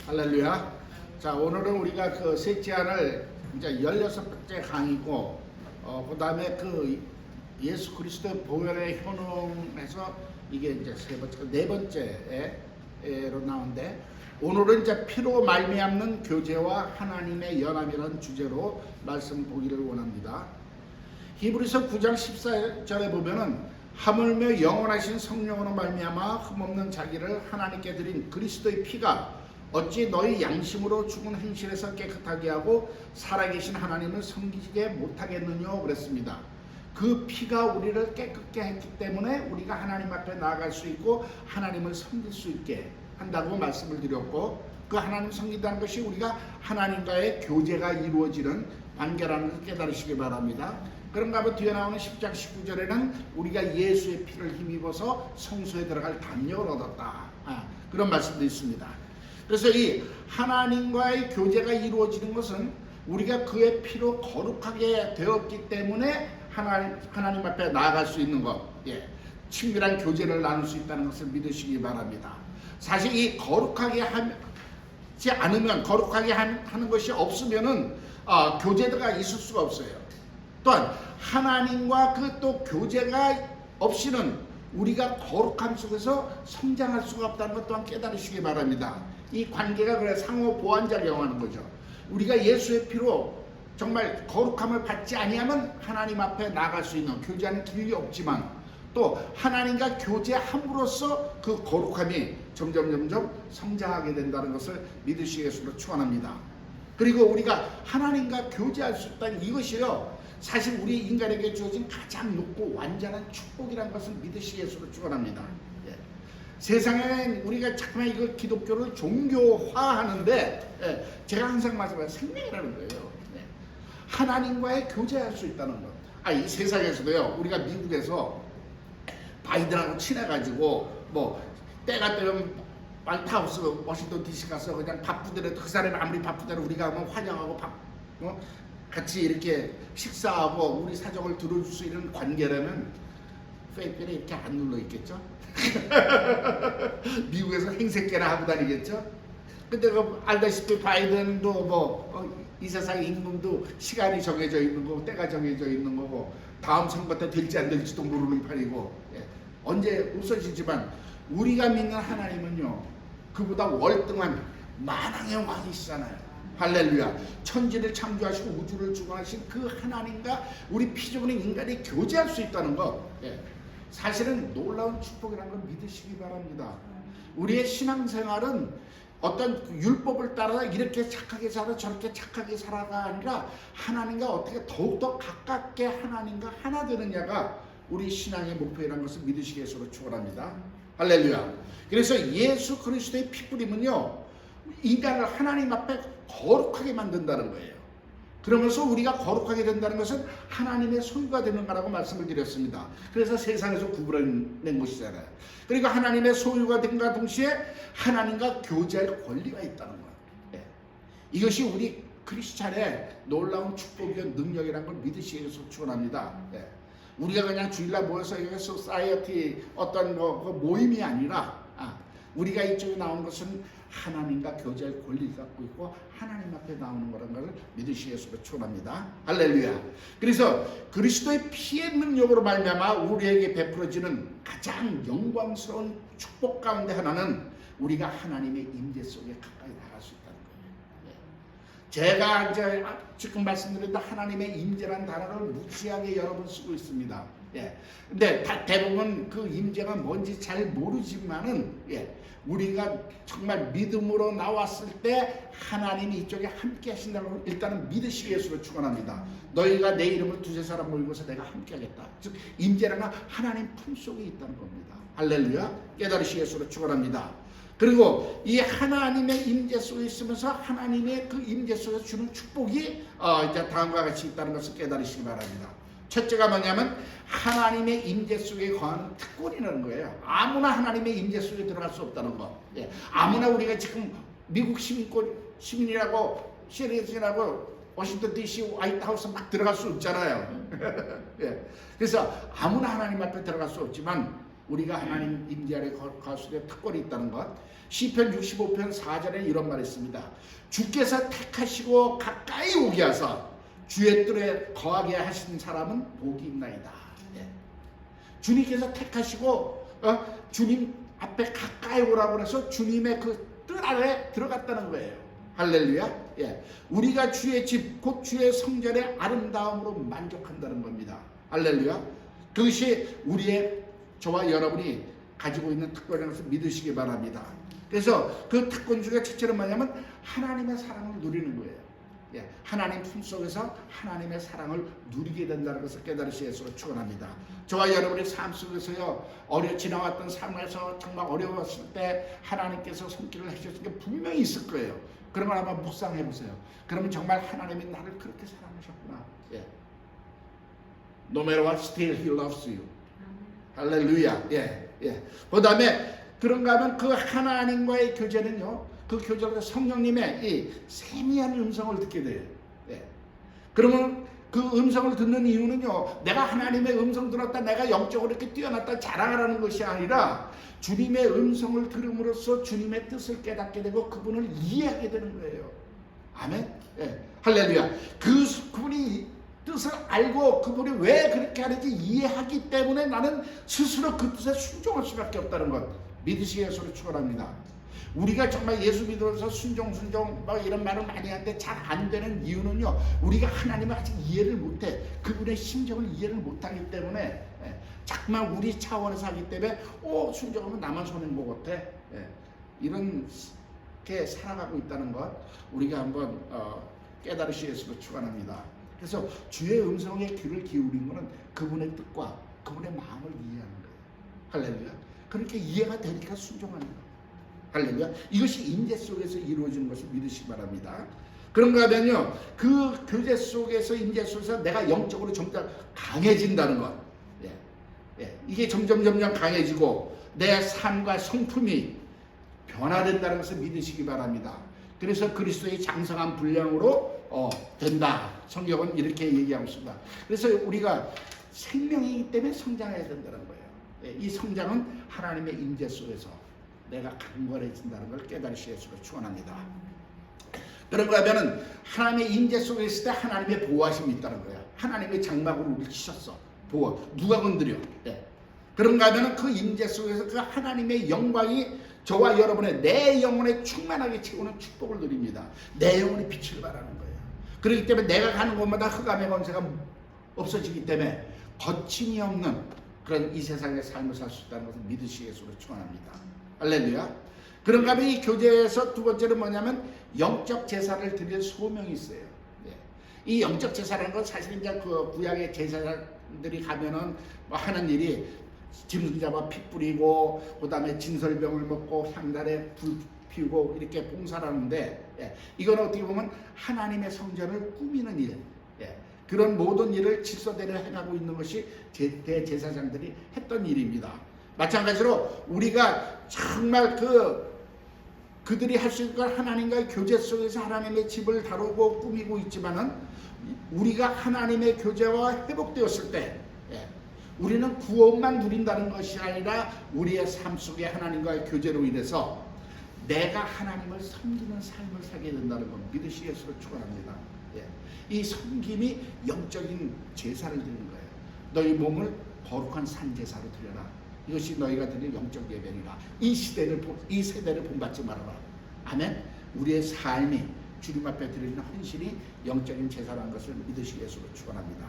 할렐루야. 자, 오늘은 우리가 그 셋째 안을 이제 16번째 강의고, 그 다음에 그 예수 그리스도의 보혈의 효능에서 이게 이제 네 번째로 나오는데, 오늘은 이제 피로 말미암는 교제와 하나님의 연합이라는 주제로 말씀 보기를 원합니다. 히브리서 9장 14절에 보면은 하물며 영원하신 성령으로 말미암아 흠없는 자기를 하나님께 드린 그리스도의 피가 어찌 너희 양심으로 죽은 행실에서 깨끗하게 하고 살아계신 하나님을 섬기게 못하겠느냐 그랬습니다. 그 피가 우리를 깨끗게 했기 때문에 우리가 하나님 앞에 나아갈 수 있고 하나님을 섬길 수 있게 한다고 말씀을 드렸고, 그 하나님 섬긴다는 것이 우리가 하나님과의 교제가 이루어지는 관계라는 것을 깨달으시기 바랍니다. 그런가 하면 뒤에 나오는 10장 19절에는 우리가 예수의 피를 힘입어서 성소에 들어갈 담력을 얻었다, 그런 말씀도 있습니다. 그래서 이 하나님과의 교제가 이루어지는 것은 우리가 그의 피로 거룩하게 되었기 때문에 하나님 앞에 나아갈 수 있는 것, 친밀한 교제를 나눌 수 있다는 것을 믿으시기 바랍니다. 사실 이 거룩하게 하지 않으면, 거룩하게 하는 것이 없으면은 교제가 있을 수가 없어요. 또한 하나님과 그 또 교제가 없이는 우리가 거룩함 속에서 성장할 수가 없다는 것 또한 깨달으시기 바랍니다. 이 관계가 그래 상호 보완작용하는 거죠. 우리가 예수의 피로 정말 거룩함을 받지 아니하면 하나님 앞에 나갈 수 있는, 교제하는 길이 없지만 또 하나님과 교제함으로써 그 거룩함이 점점 성장하게 된다는 것을 믿으시겠으로 축원합니다. 그리고 우리가 하나님과 교제할 수 있다는 이것이요, 사실 우리 인간에게 주어진 가장 높고 완전한 축복이라는 것을 믿으시겠으로 축원합니다. 세상에 우리가 자꾸만 이거 기독교를 종교화하는데, 제가 항상 말씀하는 생명이라는 거예요. 하나님과의 교제할 수 있다는 것. 이 세상에서도요, 우리가 미국에서 바이든하고 친해가지고 뭐 때가 되면 화이트하우스 워싱턴 DC 가서 그냥 바쁘더라도 그 사람이 아무리 바쁘더라도 우리가 하면 환영하고 같이 이렇게 식사하고 우리 사정을 들어줄 수 있는 관계라면 페이스북에 이렇게 안 눌러 있겠죠? 미국에서 행색계나 하고 다니겠죠? 근데 그 알다시피 바이든도 이 세상 임금도 시간이 정해져 있는 거고 때가 정해져 있는 거고 다음 선거 때 될지 안 될지도 모르는 판이고, 언제 없어지지만 우리가 믿는 하나님은요, 그보다 월등한 만왕의 왕이시잖아요. 할렐루야. 천지를 창조하시고 우주를 주관하신 그 하나님과 우리 피조물인 인간이 교제할 수 있다는 것, 사실은 놀라운 축복이라는 걸 믿으시기 바랍니다. 우리의 신앙생활은 어떤 율법을 따라 이렇게 착하게 살아 저렇게 착하게 살아가 아니라 하나님과 어떻게 더욱더 가깝게 하나님과 하나 되느냐가 우리 신앙의 목표라는 것을 믿으시겠으로 축원합니다. 할렐루야. 그래서 예수 그리스도의 피뿌림은요, 인간을 하나님 앞에 거룩하게 만든다는 거예요. 그러면서 우리가 거룩하게 된다는 것은 하나님의 소유가 되는 거라고 말씀을 드렸습니다. 그래서 세상에서 구분해낸 것이잖아요. 그리고 하나님의 소유가 된과 동시에 하나님과 교제할 권리가 있다는 거예요. 이것이 우리 크리스찬의 놀라운 축복이요 능력이라는 걸 믿으시기위해서 축원합니다. 우리가 그냥 주일날 모여서 여기 소사이어티 어떤 모임이 아니라, 우리가 이쪽에 나온 것은 하나님과 교제할 권리를 갖고 있고 하나님 앞에 나오는 거라는 것을 믿으시겠으로 축원합니다. 할렐루야. 그래서 그리스도의 피의 능력으로 말미암아 우리에게 베풀어지는 가장 영광스러운 축복 가운데 하나는 우리가 하나님의 임재 속에 가까이 나갈 수 있다는 거예요. 제가 이제 지금 말씀드렸던 하나님의 임재라는 단어를 무지하게 여러 번 쓰고 있습니다. 근데 대부분 그 임재가 뭔지 잘 모르지만은, 우리가 정말 믿음으로 나왔을 때 하나님이 이쪽에 함께 하신다고 일단은 믿으시기위해서 축원합니다. 너희가 내 이름을 두세 사람 모이고서 내가 함께 하겠다. 즉 임재라는 하나님 품속에 있다는 겁니다. 할렐루야. 깨달으시기위해서 축원합니다. 그리고 이 하나님의 임재 속에 있으면서 하나님의 그 임재 속에서 주는 축복이 이제 다음과 같이 있다는 것을 깨달으시기 바랍니다. 첫째가 뭐냐면 하나님의 임재 속에 거하는 특권이라는 거예요. 아무나 하나님의 임재 속에 들어갈 수 없다는 거. 아무나 우리가 지금 미국 시민이라고 시리즈라고 워싱턴 DC 화이트하우스 막 들어갈 수 없잖아요. 그래서 아무나 하나님 앞에 들어갈 수 없지만 우리가 하나님 임재 아래 거하시되 특권이 있다는 것. 시편 65편 4절에 이런 말이 있습니다. 주께서 택하시고 가까이 오게 하사 주의 뜰에 거하게 하신 사람은 복이 있나이다. 예. 주님께서 택하시고 주님 앞에 가까이 오라고 해서 주님의 그 뜰 아래 들어갔다는 거예요. 할렐루야. 예. 우리가 주의 집 곧 주의 성전의 아름다움으로 만족한다는 겁니다. 할렐루야. 그것이 우리의 저와 여러분이 가지고 있는 특권이라는 것을 믿으시기 바랍니다. 그래서 그 특권 중에 첫째는 뭐냐면 하나님의 사랑을 누리는 거예요. 예, 하나님 품속에서 하나님의 사랑을 누리게 된다는 것을 깨달으시 예수로 축원합니다. 저와 여러분의 삶 속에서요, 지나왔던 삶에서 정말 어려웠을 때 하나님께서 손길을 해주신 게 분명히 있을 거예요. 그런 걸 한번 묵상해 보세요. 그러면 정말 하나님이 나를 그렇게 사랑하셨구나. 예. No matter what, still He loves you. 할렐루야. 예, 예. 그 다음에 그런가 하면 그 하나님과의 교제는요, 그 교제로 성령님의 이 세미한 음성을 듣게 돼요. 예. 그러면 그 음성을 듣는 이유는요, 내가 하나님의 음성 들었다, 내가 영적으로 이렇게 뛰어났다 자랑하라는 것이 아니라 주님의 음성을 들음으로써 주님의 뜻을 깨닫게 되고 그분을 이해하게 되는 거예요. 아멘. 예. 할렐루야. 그분이 뜻을 알고 그분이 왜 그렇게 하는지 이해하기 때문에 나는 스스로 그 뜻에 순종할 수밖에 없다는 것 믿으시기 위해서 축원합니다. 우리가 정말 예수 믿어서 순종 막 이런 말을 많이 하는데 잘 안 되는 이유는요, 우리가 하나님을 아직 이해를 못해. 그분의 심정을 이해를 못하기 때문에 자꾸만 우리 차원에서 하기 때문에 순종하면 나만 손해인 것 같아. 이렇게 살아가고 있다는 것 우리가 한번 깨달으시 예수로 축원합니다. 그래서 주의 음성에 귀를 기울인 것은 그분의 뜻과 그분의 마음을 이해하는 거예요. 할렐루야. 그렇게 이해가 되니까 순종하는 거예요. 할렐루야. 이것이 임재 속에서 이루어지는 것을 믿으시기 바랍니다. 그런가 하면요, 그 교제 속에서 임재 속에서 내가 영적으로 점점 강해진다는 것. 예. 예. 이게 점점 강해지고 내 삶과 성품이 변화된다는 것을 믿으시기 바랍니다. 그래서 그리스도의 장성한 분량으로 된다. 성경은 이렇게 얘기하고 있습니다. 그래서 우리가 생명이기 때문에 성장해야 된다는 거예요. 예. 이 성장은 하나님의 임재 속에서 내가 강건해진다는 걸 깨달으시 예수로 축원합니다. 그런가 하면은 하나님의 임재 속에 있을 때 하나님의 보호하심이 있다는 거야. 하나님의 장막으로 우리를 치셨어. 보호. 누가 건드려? 예. 그런가 하면은 그 임재 속에서 그 하나님의 영광이 저와 여러분의 내 영혼에 충만하게 채우는 축복을 누립니다. 내 영혼이 빛을 발하는 거예요. 그렇기 때문에 내가 가는 곳마다 흑암의 권세가 없어지기 때문에 거침이 없는 그런 이 세상의 삶을 살 수 있다는 것을 믿으시기 위해서 축원합니다. 할렐루야. 그런가 하면 이 교제에서 두 번째는 뭐냐면 영적 제사를 드릴 소명이 있어요. 예. 이 영적 제사라는 건 사실 이제 그 구약의 제사들이 가면은 뭐 하는 일이 짐승 잡아 피 뿌리고 그 다음에 진설병을 먹고 향단에 불 피우고 이렇게 봉사를 하는데, 예. 이건 어떻게 보면 하나님의 성전을 꾸미는 일, 예. 그런 모든 일을 질서대로 해가고 있는 것이 대제사장들이 했던 일입니다. 마찬가지로 우리가 정말 그들이 할 수 있는 건 하나님과의 교제 속에서 하나님의 집을 다루고 꾸미고 있지만은 우리가 하나님의 교제와 회복되었을 때, 예, 우리는 구원만 누린다는 것이 아니라 우리의 삶 속에 하나님과의 교제로 인해서 내가 하나님을 섬기는 삶을 살게 된다는 것 믿으시기 위해서 축원합니다. 예. 이 섬김이 영적인 제사를 드리는 거예요. 너희 몸을 거룩한 산제사로 드려라. 이것이 너희가 드릴 영적 예배니라. 이 세대를 본받지 말아라. 아멘. 우리의 삶이 주님 앞에 드리는 헌신이 영적인 제사라는 것을 믿으시기 위해서 축원합니다.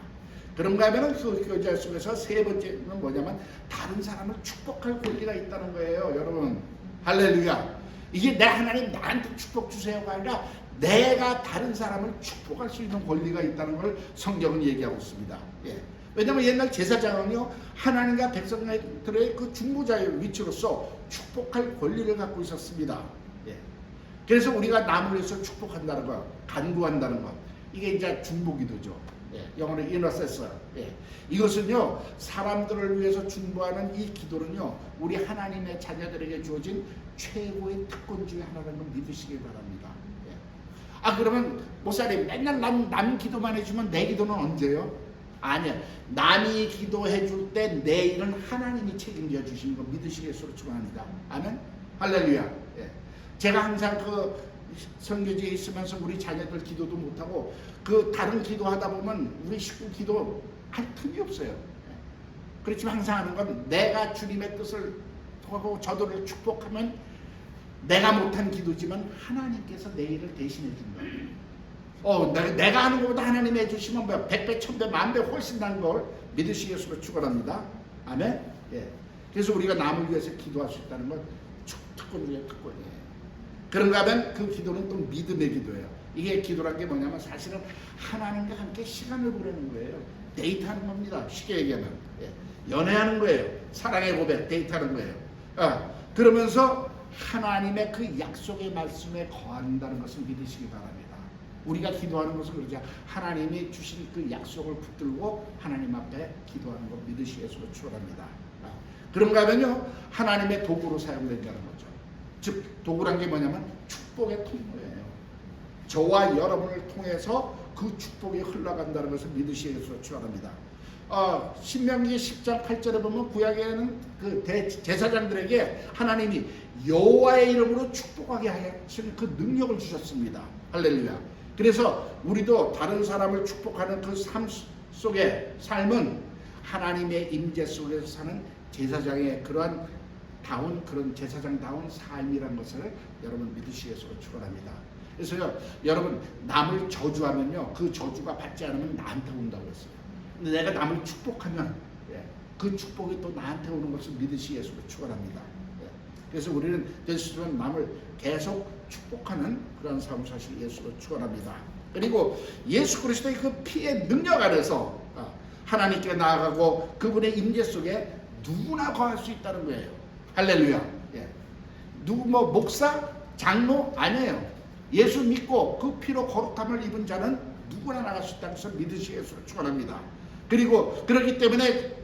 그런가 하면 그 교제 속에서 세 번째는 뭐냐면 다른 사람을 축복할 권리가 있다는 거예요. 여러분 할렐루야. 이게 내 하나님 나한테 축복 주세요가 아니라 내가 다른 사람을 축복할 수 있는 권리가 있다는 걸 성경은 얘기하고 있습니다. 예. 왜냐하면 옛날 제사장은요, 하나님과 백성들의 그 중보자의 위치로서 축복할 권리를 갖고 있었습니다. 예. 그래서 우리가 남을 위해서 축복한다는 것, 간구한다는 것, 이게 이제 중보기도죠. 예. 영어로 intercessor. 예. 이것은요, 사람들을 위해서 중보하는 이 기도는요, 우리 하나님의 자녀들에게 주어진 최고의 특권 중에 하나라는 걸 믿으시기 바랍니다. 예. 그러면 목사님 맨날 남 기도만 해주면 내 기도는 언제요? 아니야. 남이 기도해 줄 때 내 일은 하나님이 책임져 주시는 거 믿으시겠어로 축원합니다. 아멘. 할렐루야. 예. 제가 항상 그 선교지에 있으면서 우리 자녀들 기도도 못하고 그 다른 기도하다 보면 우리 식구 기도 할 틈이 없어요. 예. 그렇지만 항상 하는 건 내가 주님의 뜻을 하고 저들을 축복하면 내가 못한 기도지만 하나님께서 내 일을 대신해 준다. 내가 하는 것보다 하나님이 해주시면 100배, 1000배, 10,000배 훨씬 난 걸 믿으시겠으로 축원합니다. 아멘. 예. 그래서 우리가 남을 위해서 기도할 수 있다는 건 특권 중에 특권이에요. 그런가 하면 그 기도는 또 믿음의 기도예요. 이게 기도란 게 뭐냐면 사실은 하나님과 함께 시간을 보내는 거예요. 데이트하는 겁니다. 쉽게 얘기하면. 예. 연애하는 거예요. 사랑의 고백, 데이트하는 거예요. 그러면서 하나님의 그 약속의 말씀에 거한다는 것을 믿으시기 바랍니다. 우리가 기도하는 것은 그러죠. 하나님이 주신 그 약속을 붙들고 하나님 앞에 기도하는 것 믿으시겠으로 축원합니다. 그런가 하면요, 하나님의 도구로 사용된다는 거죠. 즉 도구란 게 뭐냐면 축복의 통로예요. 저와 여러분을 통해서 그 축복이 흘러간다는 것을 믿으시겠으로 축원합니다. 신명기 10장 8절에 보면 구약에는 그 제사장들에게 하나님이 여호와의 이름으로 축복하게 하신 그 능력을 주셨습니다. 할렐루야. 그래서 우리도 다른 사람을 축복하는 그 삶 속의 삶은 하나님의 임재 속에서 사는 제사장의 그러한 그런 제사장다운 삶이란 것을 여러분 믿으시겠으로 축원합니다. 그래서요, 여러분 남을 저주하면요, 그 저주가 받지 않으면 나한테 온다고 했어요. 근데 내가 남을 축복하면 그 축복이 또 나한테 오는 것을 믿으시겠으로 축원합니다. 그래서 우리는 예수는 남을 계속 축복하는 그런 삶을 사실 예수로 축원합니다. 그리고 예수 그리스도의 그 피의 능력 아래서 하나님께 나아가고 그분의 임재 속에 누구나 거할 수 있다는 거예요. 할렐루야. 예. 누구 목사, 장로 아니에요. 예수 믿고 그 피로 거룩함을 입은 자는 누구나 나갈 수 있다는 것을 믿으시겠으로 축원합니다. 그리고 그렇기 때문에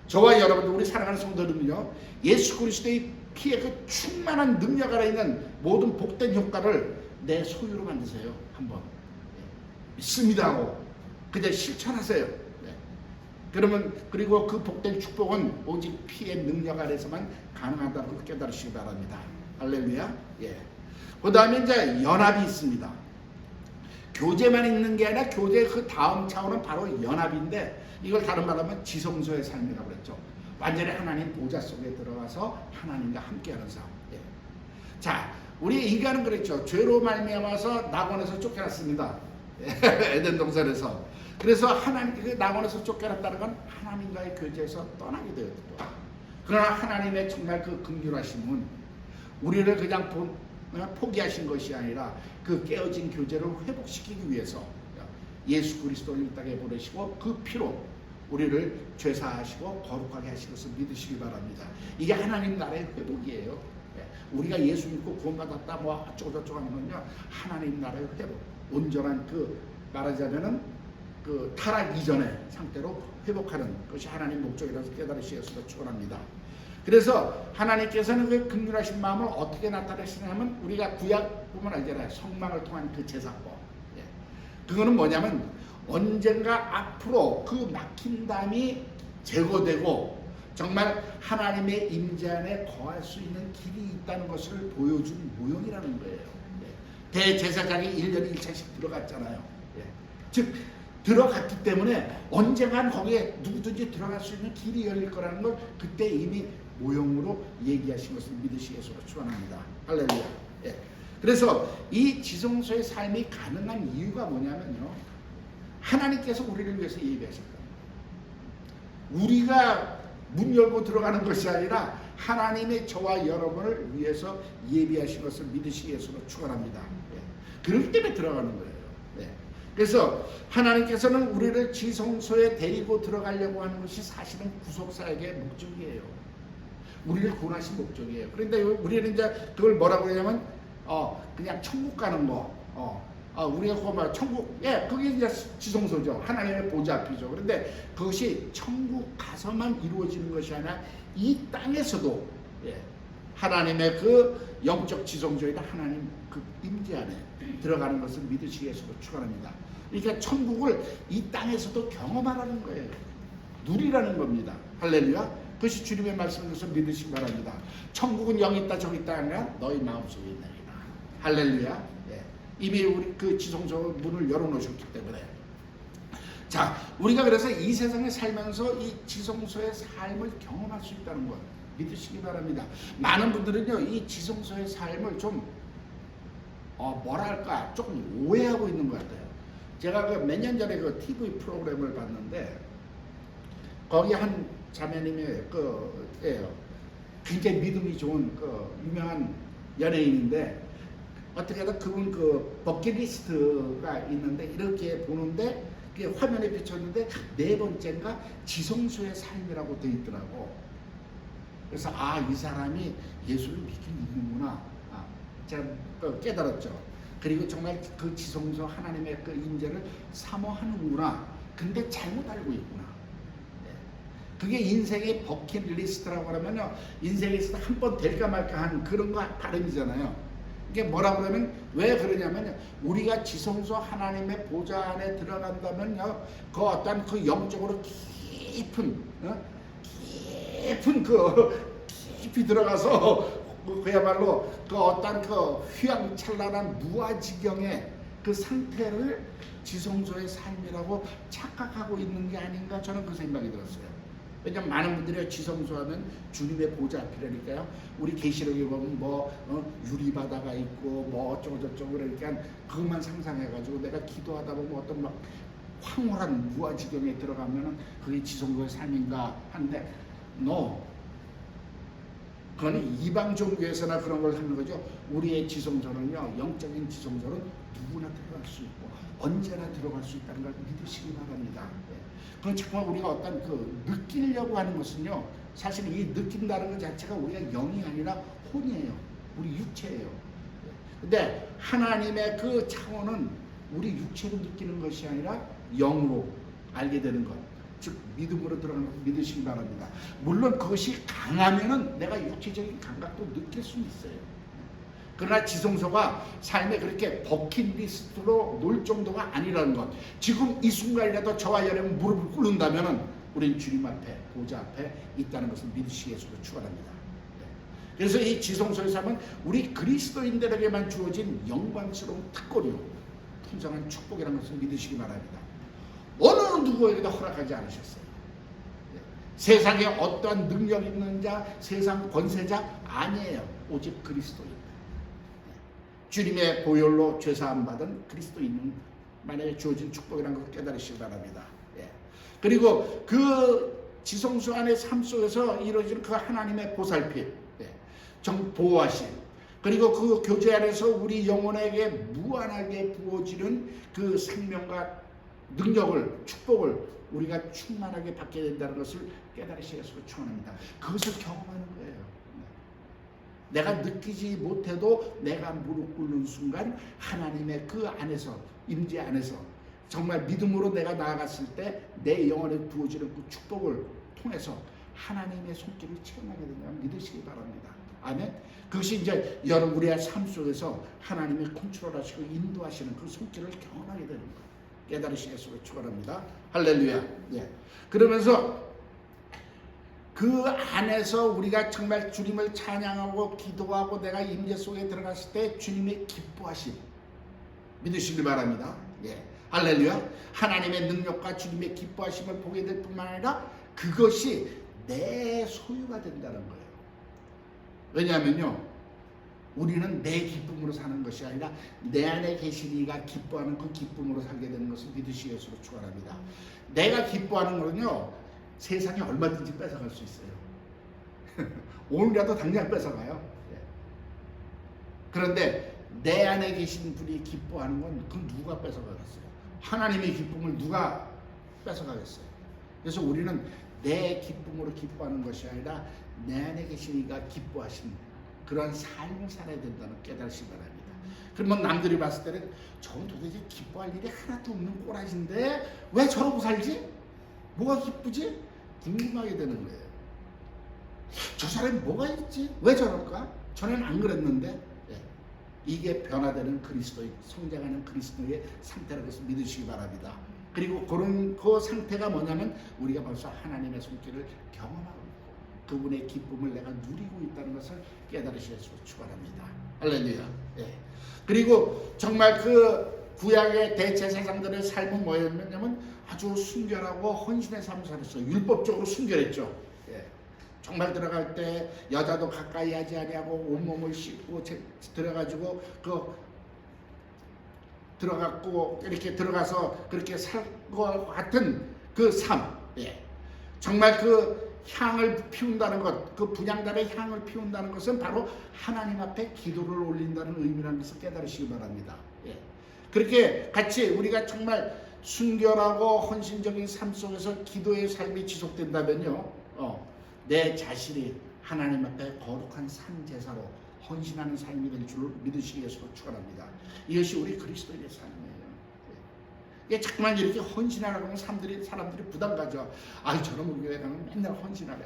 저와 여러분, 우리 사랑하는 성도들은요, 예수 그리스도의 피의 그 충만한 능력 아래 있는 모든 복된 효과를 내 소유로 만드세요. 한번 믿습니다 하고 그냥 실천하세요. 그러면 그리고 그 복된 축복은 오직 피의 능력 아래서만 가능하다는 걸 깨달으시기 바랍니다. 할렐루야. 예. 그 다음에 이제 연합이 있습니다. 교제만 있는 게 아니라 교제의 그 다음 차원은 바로 연합인데, 이걸 다른 말로 하면 지성소의 삶이라고 그랬죠. 완전히 하나님 보좌 속에 들어가서 하나님과 함께하는 삶. 예. 자, 우리 인간은 그랬죠. 죄로 말미암아서 낙원에서 쫓겨났습니다. 에덴 동산에서. 그래서 하나님 낙원에서 쫓겨났다는 건 하나님과의 교제에서 떠나게 되었죠. 그러나 하나님의 정말 그 긍휼하심은 우리를 그냥 포기하신 것이 아니라 그 깨어진 교제를 회복시키기 위해서 예수 그리스도를 이 땅에 보내시고 그 피로 우리를 죄사하시고 거룩하게 하신 것을 믿으시기 바랍니다. 이게 하나님 나라의 회복이에요. 우리가 예수 믿고 구원받았다 뭐 어쩌고저쩌고 하는 건요, 하나님 나라의 회복, 온전한 그 말하자면은 그 타락 이전의 상태로 회복하는 것이 하나님 목적이라서 깨달으시겠으로 축원합니다. 그래서 하나님께서는 그 긍휼하신 마음을 어떻게 나타내시냐면, 우리가 구약 보면 알잖아요. 성막을 통한 그 제사법. 그거는 뭐냐면 언젠가 앞으로 그 막힌 담이 제거되고 정말 하나님의 임재 안에 거할 수 있는 길이 있다는 것을 보여준 모형이라는 거예요. 대제사장이 1년에 1차씩 들어갔잖아요. 즉 들어갔기 때문에 언젠간 거기에 누구든지 들어갈 수 있는 길이 열릴 거라는 걸 그때 이미 모형으로 얘기하신 것을 믿으시겠으로 축원합니다. 할렐루야. 그래서 이 지성소의 삶이 가능한 이유가 뭐냐면요, 하나님께서 우리를 위해서 예비하신 거예요. 우리가 문 열고 들어가는 것이 아니라 하나님의 저와 여러분을 위해서 예비하신 것을 믿으시겠으로 축원합니다. 그렇기 때문에 들어가는 거예요. 그래서 하나님께서는 우리를 지성소에 데리고 들어가려고 하는 것이 사실은 구속사역의 목적이에요. 우리를 구원하신 목적이에요. 그런데 우리는 이제 그걸 뭐라고 하냐면 그냥 천국 가는 거, 우리가 그거 말 천국, 그게 이제 지성소죠. 하나님의 보좌 앞이죠. 그런데 그것이 천국 가서만 이루어지는 것이 아니라 이 땅에서도 하나님의 그 영적 지성소에다 하나님 그 임재 안에 들어가는 것을 믿으시기에서 축원합니다. 그러니까 천국을 이 땅에서도 경험하라는 거예요. 누리라는 겁니다. 할렐루야. 그것이 주님의 말씀에서 믿으시기 바랍니다. 천국은 여기 있다 저기 있다 아니라 너희 마음속에 있느니라. 할렐루야. 예. 이미 우리 그 지성소 문을 열어놓으셨기 때문에. 자, 우리가 그래서 이 세상에 살면서 이 지성소의 삶을 경험할 수 있다는 것 믿으시기 바랍니다. 많은 분들은요, 이 지성소의 삶을 좀 뭐랄까 조금 오해하고 있는 것 같아요. 제가 그 몇 년 전에 그 TV 프로그램을 봤는데 거기 한 자매님이 예요. 굉장히 믿음이 좋은 그 유명한 연예인인데 어떻게 하다 그분 그 버킷리스트가 있는데 이렇게 보는데 화면에 비쳤는데 네 번째인가 지성소의 삶이라고 되어 있더라고. 그래서 이 사람이 예수를 믿긴 믿는구나. 제가 깨달았죠. 그리고 정말 그 지성소 하나님의 그 임재를 사모하는구나. 근데 잘못 알고 있구나. 그게 인생의 버킷리스트라고 하면요, 인생에서 한 번 될까 말까 하는 그런 거 발음이잖아요. 이게 뭐라고 그러면 왜 그러냐면요, 우리가 지성소 하나님의 보좌 안에 들어간다면요, 그 어떤 그 영적으로 깊은 깊이 들어가서 그야말로 그 어떤 그 휘황찬란한 무아지경의 그 상태를 지성소의 삶이라고 착각하고 있는 게 아닌가, 저는 그 생각이 들었어요. 왜냐면 많은 분들이 지성소하면 주님의 보좌 앞이라니까요. 우리 계시록에 보면 유리바다가 있고 어쩌고 저쩌고 그러니까 그것만 상상해가지고 내가 기도하다 보면 어떤 막 황홀한 무아지경에 들어가면은 그게 지성소의 삶인가 하는데 그거는 이방 종교에서나 그런 걸 하는 거죠. 우리의 지성소는요, 영적인 지성소는 누구나 들어갈 수 있고 언제나 들어갈 수 있다는 걸 믿으시기 바랍니다. 그건 정말 우리가 어떤 느끼려고 하는 것은요, 사실 이 느낀다는 것 자체가 우리가 영이 아니라 혼이에요. 우리 육체예요. 근데 하나님의 그 차원은 우리 육체로 느끼는 것이 아니라 영으로 알게 되는 것. 즉 믿음으로 들어가는 것 믿으시기 바랍니다. 물론 그것이 강하면은 내가 육체적인 감각도 느낄 수 있어요. 그러나 지성소가 삶에 그렇게 버킷리스트로 놀 정도가 아니라는 것. 지금 이 순간이라도 저와 여러분 무릎을 꿇는다면은 우리는 주님 앞에 보좌 앞에 있다는 것을 믿으시기에서 축원합니다. 그래서 이 지성소의 삶은 우리 그리스도인들에게만 주어진 영광스러운 특권이요, 풍성한 축복이라는 것을 믿으시기 바랍니다. 어느 누구에게도 허락하지 않으셨어요. 세상에 어떠한 능력 있는 자, 세상 권세자 아니에요. 오직 그리스도인. 주님의 보혈로 죄사함 받은 그리스도인 만에 주어진 축복이라는 것을 깨달으시기 바랍니다. 그리고 그 지성소 안의 삶 속에서 이루어지는 그 하나님의 보살핌, 보호하심, 그리고 그 교제 안에서 우리 영혼에게 무한하게 부어지는 그 생명과 능력을, 축복을 우리가 충만하게 받게 된다는 것을 깨달으시기를 축원합니다. 그것을 경험하는 거예요. 내가 느끼지 못해도 내가 무릎 꿇는 순간 하나님의 그 안에서, 임재 안에서 정말 믿음으로 내가 나아갔을 때 내 영혼에 부어지는 그 축복을 통해서 하나님의 손길을 체험하게 된다면 믿으시기 바랍니다. 아멘. 그것이 이제 여러분 우리의 삶 속에서 하나님의 컨트롤하시고 인도하시는 그 손길을 경험하게 되는 거예요. 깨달으시겠으면 축원합니다. 할렐루야. 그러면서 그 안에서 우리가 정말 주님을 찬양하고 기도하고 내가 임재 속에 들어갔을 때 주님의 기뻐하심 믿으시길 바랍니다. 할렐루야. 하나님의 능력과 주님의 기뻐하심을 보게 될 뿐만 아니라 그것이 내 소유가 된다는 거예요. 왜냐하면요, 우리는 내 기쁨으로 사는 것이 아니라 내 안에 계신 이가 기뻐하는 그 기쁨으로 살게 되는 것을 믿으시기를 축원합니다. 내가 기뻐하는 거는요, 세상에 얼마든지 뺏어갈 수 있어요. 오늘이라도 당장 뺏어가요. 그런데 내 안에 계신 분이 기뻐하는 건 그 누가 뺏어가겠어요? 하나님의 기쁨을 누가 뺏어가겠어요? 그래서 우리는 내 기쁨으로 기뻐하는 것이 아니라 내 안에 계신 이가 기뻐하신 그런 삶을 살아야 된다는 깨달으시기 바랍니다. 그러면 남들이 봤을 때는 저건 도대체 기뻐할 일이 하나도 없는 꼬라지인데 왜 저러고 살지? 뭐가 기쁘지? 궁금하게 되는 거예요. 저 사람이 뭐가 있지? 왜 저럴까? 전에는 안 그랬는데. 예. 이게 변화되는 그리스도의, 성장하는 그리스도의 상태라는 것을 믿으시기 바랍니다. 그리고 그런 그 상태가 뭐냐면 우리가 벌써 하나님의 손길을 경험하고 있고 그분의 기쁨을 내가 누리고 있다는 것을 깨달으시기를 축원합니다. 할렐루야. 예. 그리고 정말 그 구약의 대제사장들의 삶은 뭐였냐면 아주 순결하고 헌신의 삶을 살았어요. 율법적으로 순결했죠. 예. 정말 들어갈 때 여자도 가까이 하지 아니하고 온몸을 씻고 들어가지고 들어갔고 이렇게 들어가서 그렇게 살 것 같은 그 삶. 예. 정말 그 향을 피운다는 것, 그 분향단의 향을 피운다는 것은 바로 하나님 앞에 기도를 올린다는 의미라는 것을 깨달으시기 바랍니다. 예. 그렇게 같이 우리가 정말 순결하고 헌신적인 삶 속에서 기도의 삶이 지속된다면요, 내 자신이 하나님 앞에 거룩한 산 제사로 헌신하는 삶이 될 줄 믿으시기 위해서 축원합니다. 이것이 우리 그리스도인의 삶이에요. 예, 자꾸만 이렇게 헌신하라고 하면 사람들이 부담 가져. 아이, 저런 우리 교회 가면 맨날 헌신하래.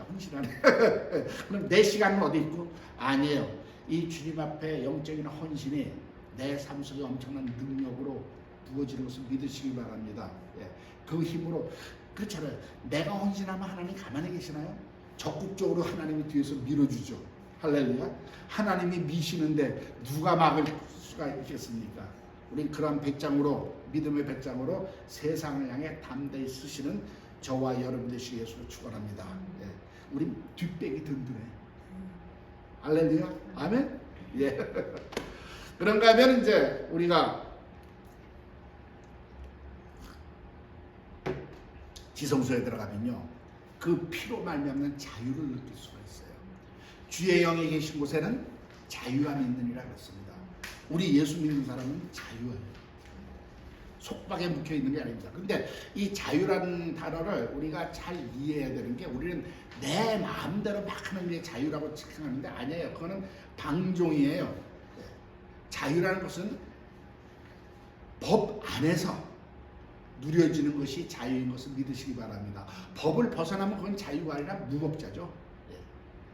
그럼 내 시간은 어디 있고? 아니에요. 이 주님 앞에 영적인 헌신이 내 삶 속에 엄청난 능력으로 부어지는 것을 믿으시기 바랍니다. 예, 그 힘으로. 그렇잖아요. 내가 헌신하면 하나님 가만히 계시나요? 적극적으로 하나님이 뒤에서 밀어주죠. 할렐루야. 하나님이 미시는데 누가 막을 수가 있겠습니까? 우린 그런 배짱으로, 믿음의 배짱으로 세상을 향해 담대히 쓰시는 저와 여러분 되시기 예수를 축원합니다. 예. 우린 뒷배기 든든해. 할렐루야. 아멘. 예. 그런가 하면 이제 우리가 지성소에 들어가면요, 그 피로 말미암는 자유를 느낄 수가 있어요. 주의 영이 계신 곳에는 자유함이 있느니라 그랬습니다. 우리 예수 믿는 사람은 자유예요. 속박에 묵혀 있는 게 아닙니다. 근데 이 자유라는 단어를 우리가 잘 이해해야 되는 게, 우리는 내 마음대로 막 하는 게 자유라고 생각하는데 아니에요. 그거는 방종이에요. 자유라는 것은 법 안에서 누려지는 것이 자유인 것을 믿으시기 바랍니다. 법을 벗어나면 그건 자유가 아니라 무법자죠.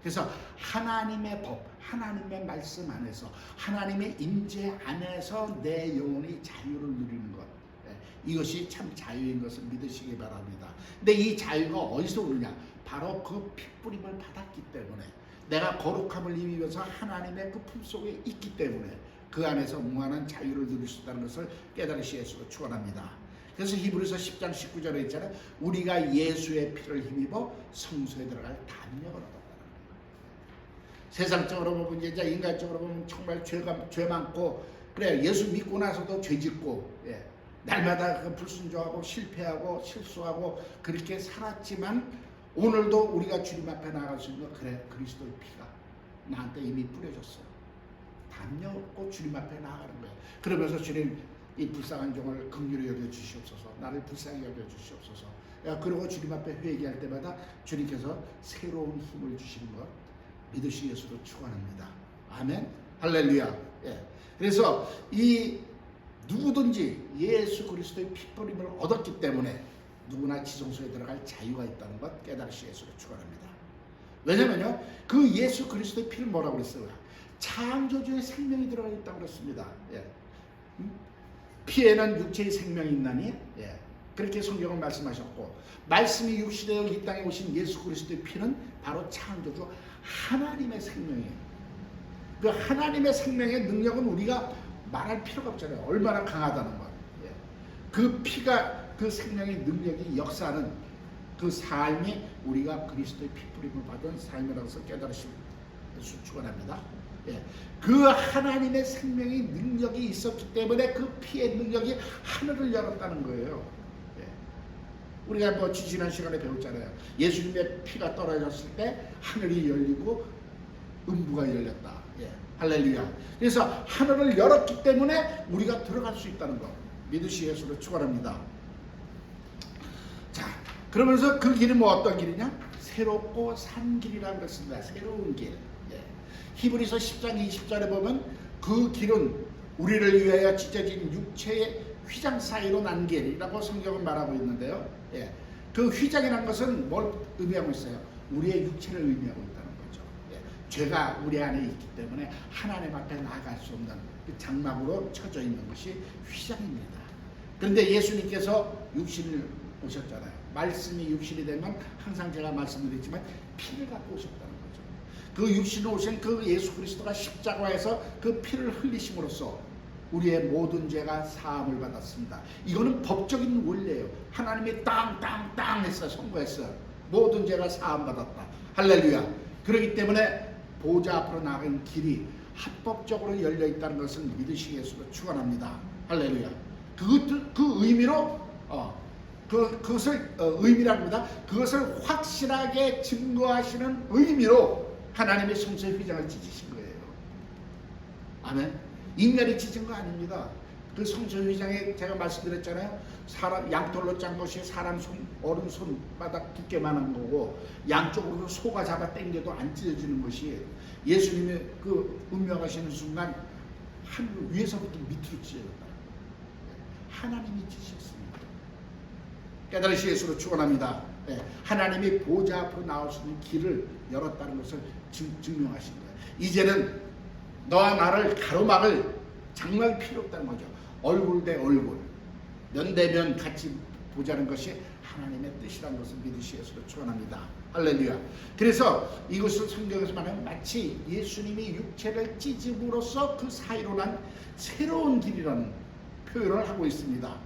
그래서 하나님의 법, 하나님의 말씀 안에서, 하나님의 임재 안에서 내 영혼이 자유를 누리는 것, 이것이 참 자유인 것을 믿으시기 바랍니다. 근데 이 자유가 어디서 오느냐? 바로 그 핏부림을 받았기 때문에, 내가 거룩함을 입으면서 하나님의 그 품속에 있기 때문에 그 안에서 무한한 자유를 누릴 수 있다는 것을 깨달으시기 위해서 축원합니다. 그래서 히브리서 10장 19절에 있잖아요. 우리가 예수의 피를 힘입어 성소에 들어갈 담력을 얻었다는 거예요. 세상적으로 보면, 이제 인간적으로 보면 정말 죄 많고, 그래, 예수 믿고 나서도 죄 짓고, 예, 날마다 그 불순종하고 실패하고 실수하고 그렇게 살았지만, 오늘도 우리가 주님 앞에 나갈 수 있는 거, 그래, 그리스도의 피가 나한테 이미 뿌려졌어요. 담력 얻고 주님 앞에 나가는 거예요. 그러면서 주님, 이 불쌍한 종을 긍휼히 여겨 주시옵소서. 나를 불쌍히 여겨 주시옵소서. 그리고 주님 앞에 회개할 때마다 주님께서 새로운 힘을 주시는 것 믿으시기 위해서도 축원합니다. 아멘. 할렐루야. 예. 그래서 이 누구든지 예수 그리스도의 핏부림을 얻었기 때문에 누구나 지성소에 들어갈 자유가 있다는 것 깨달으시기 위해서도 축원합니다. 왜냐면요, 그 예수 그리스도의 피를 뭐라고 그랬어요? 창조주의 생명이 들어가 있다고 그랬습니다. 예. 피에는 육체의 생명이 있나니, 예, 그렇게 성경은 말씀하셨고, 말씀이 육신되어 이 땅에 오신 예수 그리스도의 피는 바로 창조주 하나님의 생명이에요. 그 하나님의 생명의 능력은 우리가 말할 필요가 없잖아요. 얼마나 강하다는 것. 예. 그 피가, 그 생명의 능력이 역사하는 그 삶이 우리가 그리스도의 피뿌림을 받은 삶이라고 해서 깨달으시면 축원합니다. 예. 그 하나님의 생명의 능력이 있었기 때문에 그 피의 능력이 하늘을 열었다는 거예요. 예. 우리가 뭐 지난 시간에 배웠잖아요. 예수님의 피가 떨어졌을 때 하늘이 열리고 음부가 열렸다. 예. 할렐루야. 그래서 하늘을 열었기 때문에 우리가 들어갈 수 있다는 것 믿으시기 위해서 축원합니다. 자, 그러면서 그 길이 뭐 어떤 길이냐? 새롭고 산 길이라고 그랬습니다. 새로운 길. 히브리서 10장 20절에 보면 그 길은 우리를 위하여 찢어진 육체의 휘장 사이로 난 길이라고 성경은 말하고 있는데요. 예. 그 휘장이라는 것은 뭘 의미하고 있어요? 우리의 육체를 의미하고 있다는 거죠. 죄가 우리 안에 있기 때문에 하나님 앞에 나아갈 수 없는 그 장막으로 쳐져 있는 것이 휘장입니다. 그런데 예수님께서 육신을 오셨잖아요. 말씀이 육신이 되면 항상 제가 말씀드렸지만 피를 갖고 오셨다는 거죠. 그 육신을 오신 그 예수 그리스도가 십자가에서 그 피를 흘리심으로써 우리의 모든 죄가 사함을 받았습니다. 이거는 법적인 원리예요. 하나님이 땅 했어요. 선고했어요. 모든 죄가 사함 받았다. 할렐루야. 그렇기 때문에 보좌 앞으로 나가는 길이 합법적으로 열려 있다는 것을 믿으시기 위해서 축원합니다. 할렐루야. 그 의미로 그것을 의미라고 합니다. 그것을 확실하게 증거하시는 의미로 하나님의 성소의 휘장을 찢으신 거예요. 아멘. 인간이 찢은 거 아닙니다. 그 성소의 휘장에 제가 말씀드렸잖아요. 사람 양털로 짠 것이 사람 어른 손바닥 두께만한 거고 양쪽으로 소가 잡아 당겨도 안 찢어지는 것이 예수님의 그 운명하시는 순간 하늘 위에서부터 밑으로 찢어졌다. 하나님이 찢으셨습니다. 깨달으시 예수로 축원합니다. 하나님이 보좌 앞으로 나올 수 있는 길을 열었다는 것을 증명하신 거예요. 이제는 너와 나를 가로막을 장막이 필요 없다는 거죠. 얼굴 대 얼굴, 면 대 면 같이 보자는 것이 하나님의 뜻이라는 것을 믿으시 예수로 축원합니다. 할렐루야. 그래서 이것을 성경에서 말하면 마치 예수님이 육체를 찢음으로써 그 사이로 난 새로운 길이라는 표현을 하고 있습니다.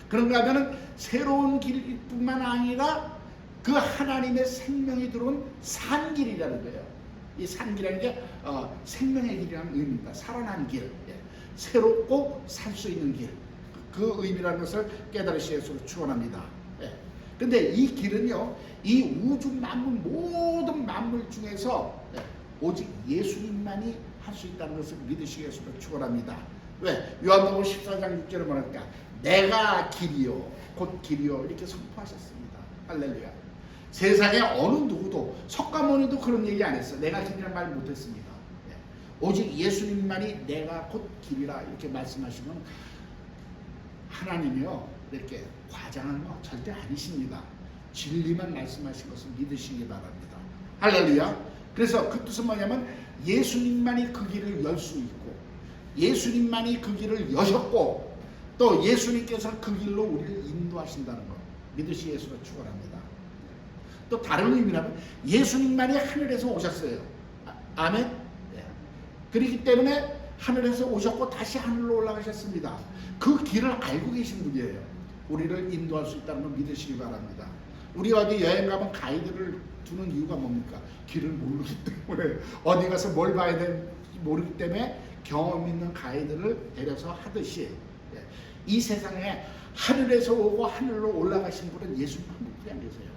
그런가 하면은 새로운 길뿐만 아니라 그 하나님의 생명이 들어온 산길이라는 거예요. 이 산길이라는 게 생명의 길이라는 의미입니다. 살아난 길, 새롭고 살 수 있는 길, 그 의미라는 것을 깨달으시 예수로 축원합니다. 근데 이 길은요, 이 우주 만물 모든 만물 중에서 오직 예수님만이 할 수 있다는 것을 믿으시기 위해서 축원합니다. 왜? 요한복음 14장 6절에 말할까? 내가 길이요 곧 길이요 이렇게 선포하셨습니다. 할렐루야. 세상에 어느 누구도 석가모니도 그런 얘기 안 했어요. 내가 길이란 말 못했습니다. 오직 예수님만이 내가 곧 길이라 이렇게 말씀하시면 하나님이요 이렇게 과장한 거 절대 아니십니다. 진리만 말씀하신 것을 믿으시기 바랍니다. 할렐루야. 그래서 그 뜻은 뭐냐면 예수님만이 그 길을 열 수 있고 예수님만이 그 길을 여셨고 또 예수님께서 그 길로 우리를 인도하신다는 것 믿으시 예수로 축원합니다. 또 다른 의미라면 예수님만이 하늘에서 오셨어요. 아멘. 그렇기 때문에 하늘에서 오셨고 다시 하늘로 올라가셨습니다. 그 길을 알고 계신 분이에요. 우리를 인도할 수 있다는 걸 믿으시기 바랍니다. 우리 어디 여행 가면 가이드를 두는 이유가 뭡니까? 길을 모르기 때문에 어디 가서 뭘 봐야 되는지 모르기 때문에 경험 있는 가이드를 데려서 하듯이 이 세상에 하늘에서 오고 하늘로 올라가신 분은 예수님 한 분뿐이 안 계세요.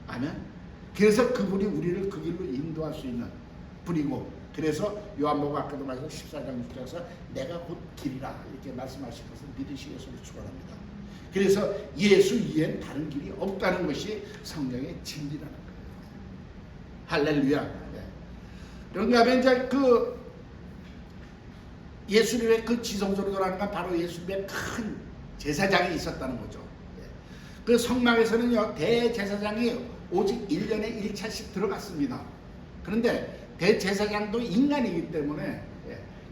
아멘. 그래서 그분이 우리를 그 길로 인도할 수 있는 분이고 그래서 요한복음 아까도 말씀 14장 6절에서 내가 곧 길이라 이렇게 말씀하신 것을 믿으시기 위해서 축원합니다. 그래서 예수 이외엔 다른 길이 없다는 것이 성경의 진리라는 거예요. 할렐루야. 그런가 하면 이제 그 예수님의 그 지성소로 돌아가는 건 바로 예수님의 큰 제사장이 있었다는 거죠. 그 성막에서는요 대제사장이 오직 1년에 1차씩 들어갔습니다. 그런데 대제사장도 인간이기 때문에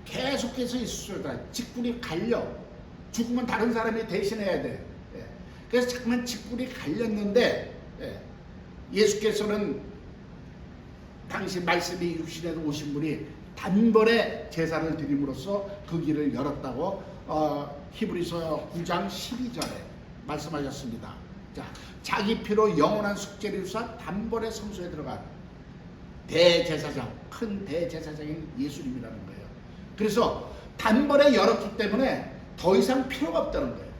계속해서 있을 수 있다. 직분이 갈려 죽으면 다른 사람이 대신해야 돼. 그래서 잠깐 직분이 갈렸는데 예수께서는 당시 말씀이 육신에서 오신 분이 단번에 제사를 드림으로써 그 길을 열었다고 히브리서 9장 12절에 말씀하셨습니다. 자, 자기 피로 영원한 속죄를 이루사 단번에 성소에 들어간 대제사장, 큰 대제사장인 예수님이라는 거예요. 그래서 단번에 열었기 때문에 더 이상 필요가 없다는 거예요.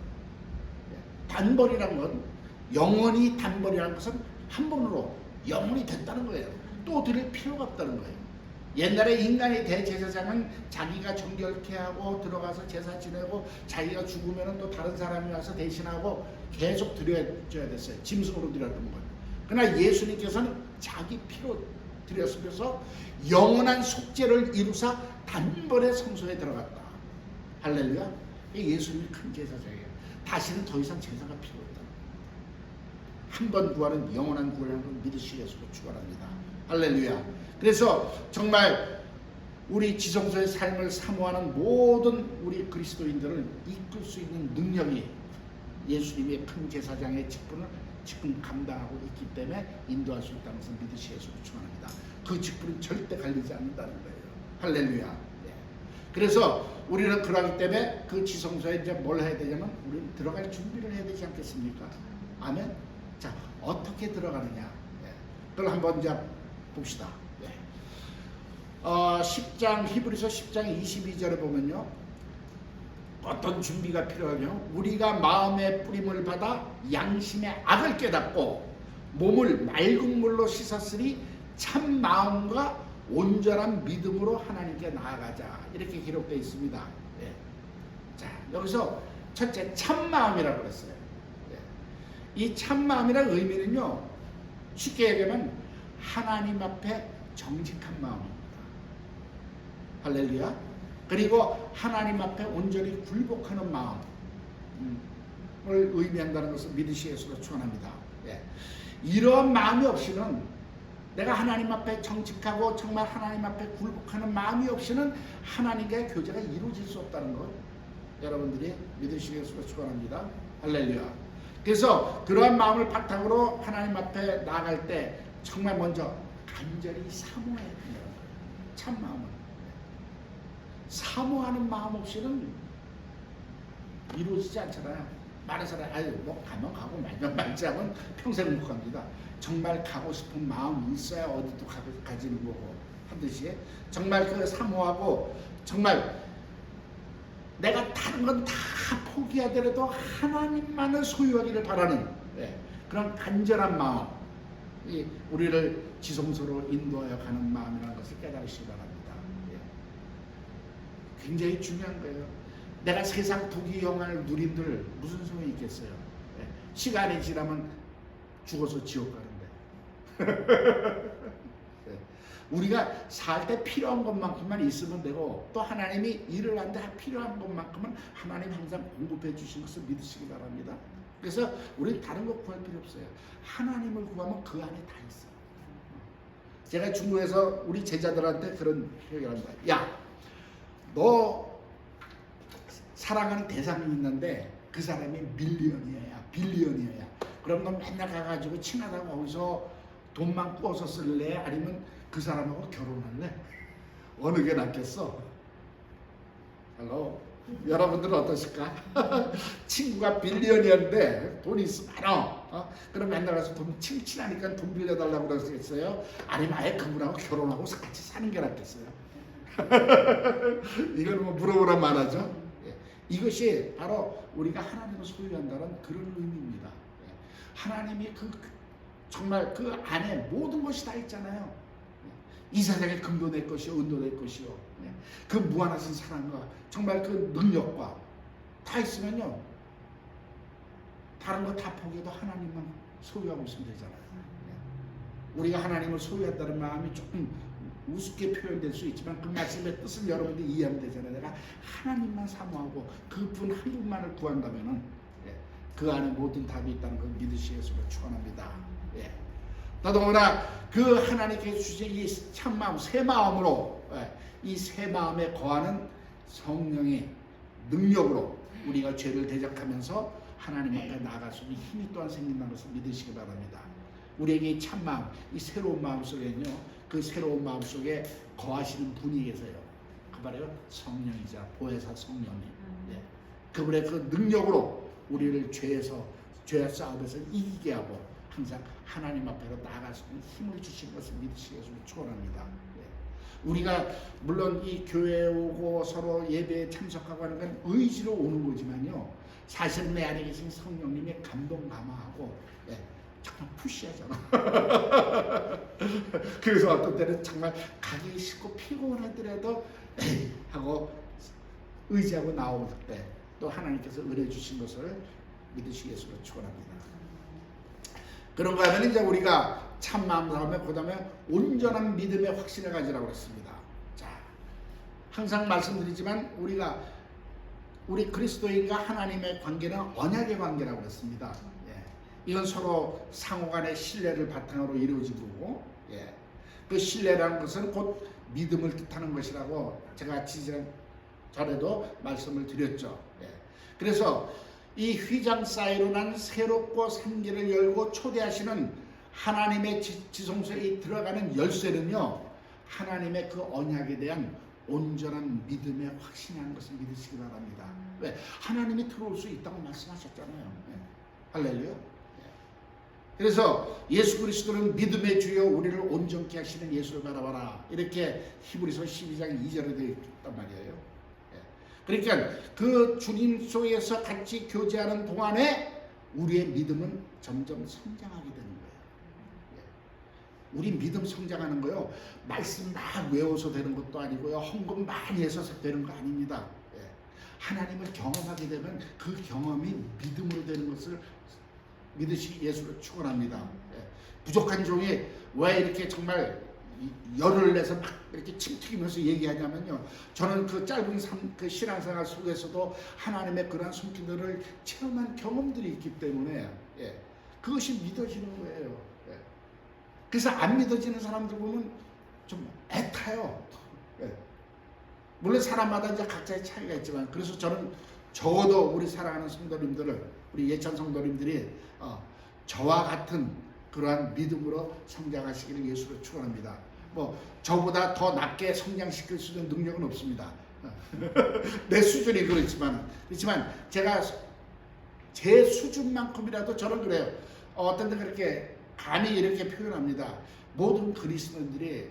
단번이라는 건 영원히 단번이라는 것은 한 번으로 영원히 됐다는 거예요. 또 드릴 필요가 없다는 거예요. 옛날에 인간의 대제사장은 자기가 정결케 하고 들어가서 제사 지내고 자기가 죽으면 또 다른 사람이 와서 대신하고 계속 드려줘야 됐어요. 짐승으로 드렸던 거예요. 그러나 예수님께서는 자기 피로 드렸으면서 영원한 속죄를 이루사 단번에 성소에 들어갔다. 할렐루야. 예수님이 큰 제사장이에요. 다시는 더 이상 제사가 필요 없다. 한 번 구하는 영원한 구원을 믿으시기 위해서 축원합니다. 할렐루야. 그래서 정말 우리 지성소의 삶을 사모하는 모든 우리 그리스도인들을 이끌 수 있는 능력이 예수님의 큰 제사장의 직분을 지금 감당하고 있기 때문에 인도할 수 있다는 것을 믿으시기 위해서 축원합니다. 그 직분은 절대 갈리지 않는다는 거예요. 할렐루야. 네. 그래서 우리는 그러기 때문에 그 지성소에 이제 뭘 해야 되냐면 우리는 들어갈 준비를 해야 되지 않겠습니까? 아멘. 자, 어떻게 들어가느냐? 네. 그걸 한번 이제 봅시다. 네. 10장 히브리서 10장 22절에 보면요. 어떤 준비가 필요하냐? 우리가 마음의 뿌림을 받아 양심의 악을 깨닫고 몸을 맑은 물로 씻었으니 참 마음과 온전한 믿음으로 하나님께 나아가자. 이렇게 기록되어 있습니다. 예. 자, 여기서 첫째 참 마음이라고 그랬어요. 예. 이 참 마음이라는 의미는요. 쉽게 얘기하면 하나님 앞에 정직한 마음입니다. 할렐루야. 그리고 하나님 앞에 온전히 굴복하는 마음을 의미한다는 것을 믿으시기 위해서 축원합니다. 예. 이러한 마음이 없이는 내가 하나님 앞에 정직하고 정말 하나님 앞에 굴복하는 마음이 없이는 하나님과의 교제가 이루어질 수 없다는 것 여러분들이 믿으시기 위해서 축원합니다. 할렐루야. 그래서 그러한 마음을 바탕으로 하나님 앞에 나아갈 때 정말 먼저 간절히 사모해야 된다는 거예요. 참 마음을. 사모하는 마음 없이는 이루어지지 않잖아요. 많은 사람이 아유 뭐 가면 가고 말면 말지 하면 평생 못 갑니다. 정말 가고 싶은 마음이 있어야 어디도 가지는 거고 하듯이 정말 그 사모하고 정말 내가 다른 건 다 포기하더라도 하나님만을 소유하기를 바라는 그런 간절한 마음이 우리를 지성소로 인도하여 가는 마음이라는 것을 깨달으시기 바랍니다. 굉장히 중요한 거예요. 내가 세상 부귀영화를 누린들 무슨 소용이 있겠어요. 시간이 지나면 죽어서 지옥 가는데 우리가 살 때 필요한 것만큼만 있으면 되고 또 하나님이 일을 하는데 필요한 것만큼은 하나님 항상 공급해 주신 것을 믿으시기 바랍니다. 그래서 우리는 다른 거 구할 필요 없어요. 하나님을 구하면 그 안에 다 있어요. 제가 중국에서 우리 제자들한테 그런 표현을 합니다. 야, 너 사랑하는 대상이 있는데 그 사람이 밀리언이어야 빌리언이어야 그럼 너 맨날 가가지고 친하다고 거기서 돈만 꾸어서 쓸래? 아니면 그 사람하고 결혼할래? 어느 게 낫겠어? 여러분들은 어떠실까? 친구가 빌리언이었는데 돈이 있으면 많아. 그럼 맨날 가서 돈 친하니까 돈 빌려달라고 그러겠어요? 아니면 아예 그분하고 결혼하고 같이 사는 게 낫겠어요? 이걸 뭐 물어보란 말하죠. 이것이 바로 우리가 하나님을 소유한다는 그런 의미입니다. 하나님이 정말 그 안에 모든 것이 다 있잖아요. 이 세상의 금도 내 것이요 은도 내 것이요 그 무한하신 사랑과 정말 그 능력과 다 있으면요 다른 거 다 포기해도 하나님만 소유하고 있으면 되잖아요. 우리가 하나님을 소유한다는 마음이 조금 우습게 표현될 수 있지만 그 말씀의 뜻을 여러분들이 이해하면 되잖아요. 내가 하나님만 사모하고 그분 한 분만을 구한다면은 그 안에 모든 답이 있다는 걸 믿으시기 위해서 축원합니다. 더더구나 그 하나님께서 주신 이 참마음, 새 마음으로 이 새 마음에 거하는 성령의 능력으로 우리가 죄를 대적하면서 하나님 앞에 나아갈 수 있는 힘이 또한 생긴다는 것을 믿으시기 바랍니다. 우리에게 이 참마음, 이 새로운 마음 속에는요 그 새로운 마음 속에 거하시는 분이 계세요. 그 바로 성령이자 보혜사 성령님. 그분의 그 능력으로 우리를 죄와 싸움에서 이기게 하고 항상 하나님 앞으로 나아갈 수 있는 힘을 주신 것을 믿으시기 위해서 축원합니다. 우리가 물론 이 교회에 오고 서로 예배에 참석하고 하는 건 의지로 오는 거지만요 사실 내 안에 계신 성령님의 감동 감화하고 정말 푸시하잖아. 그래서 어떤 때는 정말 가기 싫고 피곤하더라도 에이 하고 의지하고 나올 때 또 하나님께서 은혜 주신 것을 믿으시기 위해서 축원합니다. 그런가 하면 이제 우리가 참 마음 다음에 그다음에 온전한 믿음의 확신을 가지라고 했습니다. 자, 항상 말씀드리지만 우리 그리스도인과 하나님의 관계는 언약의 관계라고 했습니다. 이건 서로 상호간의 신뢰를 바탕으로 이루어진 거고, 그 신뢰라는 것은 곧 믿음을 뜻하는 것이라고 제가 지난 전에도 말씀을 드렸죠. 예. 그래서 이 휘장 사이로 난 새롭고 생기를 열고 초대하시는 하나님의 지성소에 들어가는 열쇠는요, 하나님의 그 언약에 대한 온전한 믿음의 확신이라는 것을 믿으시기 바랍니다. 왜? 하나님이 들어올 수 있다고 말씀하셨잖아요. 예. 할렐루야. 예. 그래서 예수 그리스도는 믿음의 주여 우리를 온전케 하시는 예수를 바라봐라, 이렇게 히브리서 12장 2절에 되어 있단 말이에요. 예. 그러니까 그 주님 속에서 같이 교제하는 동안에 우리의 믿음은 점점 성장하게 되는 거예요. 우리 믿음 성장하는 거요, 말씀 막 외워서 되는 것도 아니고요, 헌금 많이 해서 되는 거 아닙니다. 예. 하나님을 경험하게 되면 그 경험이 믿음으로 되는 것을 믿으시기 예수를 축원합니다. 예. 부족한 종이 왜 이렇게 정말 열을 내서 막 이렇게 침튀기면서 얘기하냐면요, 저는 그 짧은 그 신앙생활 속에서도 하나님의 그러한 손길들을 체험한 경험들이 있기 때문에, 예, 그것이 믿어지는 거예요. 그래서 안 믿어지는 사람들 보면 좀 애타요. 예. 물론 사람마다 이제 각자의 차이가 있지만, 그래서 저는 적어도 우리 사랑하는 성도님들을, 우리 예천 성도님들이 저와 같은 그러한 믿음으로 성장하시기를 예수로 축원합니다. 뭐 저보다 더 낮게 성장시킬 수 있는 능력은 없습니다. 내 수준이 그렇지만 제가 제 수준만큼이라도 저는 그래요. 어떤 데 그렇게 감히 이렇게 표현합니다. 모든 그리스도인들이